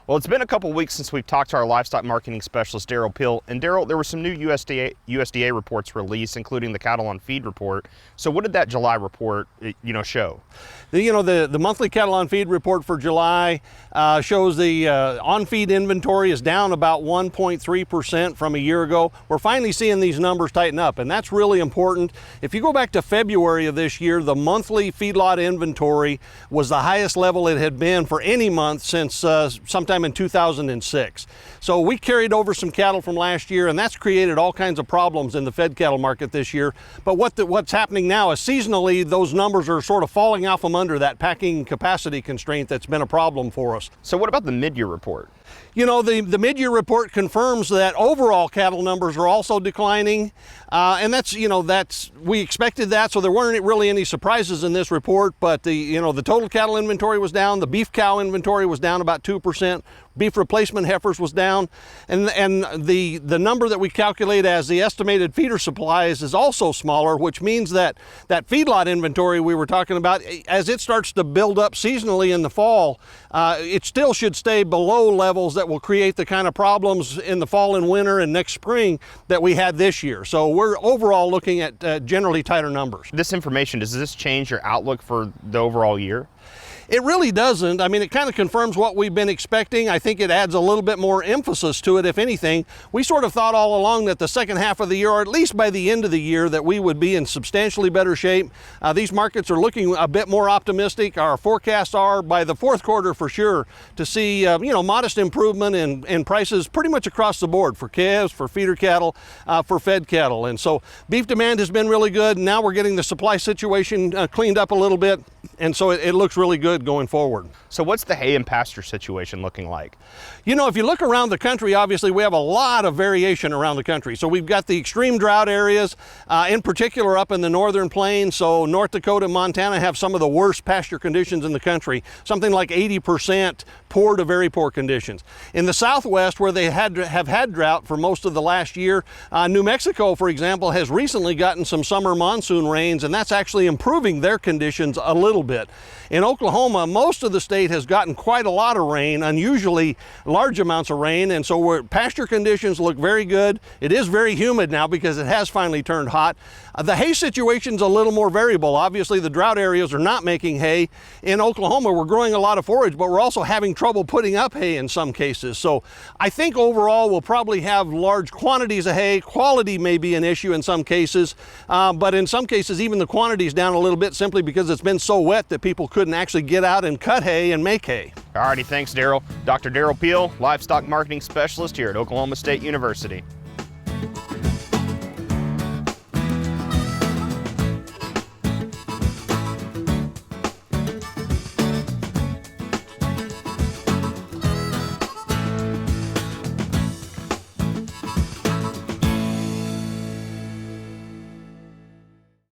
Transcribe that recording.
Well, it's been a couple weeks since we've talked to our livestock marketing specialist, Derrell Peel. And Derrell, there were some new USDA reports released, including the cattle on feed report. So what did that July report, show? The monthly cattle on feed report for July shows the on-feed inventory is down about 1.3% from a year ago. We're finally seeing these numbers tighten up, and that's really important. If you go back to February of this year, the monthly feedlot inventory was the highest level it had been for any month since sometime in 2006. So we carried over some cattle from last year, and that's created all kinds of problems in the fed cattle market this year. But what's happening now is seasonally those numbers are sort of falling out from under that packing capacity constraint that's been a problem for us. So what about the mid-year report? The mid-year report confirms that overall cattle numbers are also declining, and we expected that, so there weren't really any surprises in this report. But the total cattle inventory was down, the beef cow inventory was down about 2%, beef replacement heifers was down, and the number that we calculate as the estimated feeder supplies is also smaller, which means that feedlot inventory we were talking about, as it starts to build up seasonally in the fall, it still should stay below levels that will create the kind of problems in the fall and winter and next spring that we had this year. So we're overall looking at generally tighter numbers. This information, does this change your outlook for the overall year? It really doesn't. I mean, it kind of confirms what we've been expecting. I think it adds a little bit more emphasis to it, if anything. We sort of thought all along that the second half of the year, or at least by the end of the year, that we would be in substantially better shape. These markets are looking a bit more optimistic. Our forecasts are by the fourth quarter for sure to see, modest improvement in prices pretty much across the board for calves, for feeder cattle, for fed cattle. And so beef demand has been really good. Now we're getting the supply situation cleaned up a little bit. And so it looks really good going forward. So what's the hay and pasture situation looking like? If you look around the country, obviously we have a lot of variation around the country. So we've got the extreme drought areas, in particular up in the northern plains. So North Dakota and Montana have some of the worst pasture conditions in the country, something like 80% poor to very poor conditions. In the Southwest, where they have had drought for most of the last year, New Mexico, for example, has recently gotten some summer monsoon rains, and that's actually improving their conditions a little bit. In Oklahoma, most of the state has gotten quite a lot of rain, unusually large amounts of rain, and so pasture conditions look very good. It is very humid now because it has finally turned hot. The hay situation's a little more variable. Obviously, the drought areas are not making hay. In Oklahoma, we're growing a lot of forage, but we're also having trouble putting up hay in some cases. So I think overall we'll probably have large quantities of hay. Quality may be an issue in some cases, but in some cases even the quantity's down a little bit simply because it's been so wet that people couldn't actually get out and cut hay and make hay. Alrighty, thanks, Derrell. Dr. Derrell Peel, Livestock Marketing Specialist here at Oklahoma State University.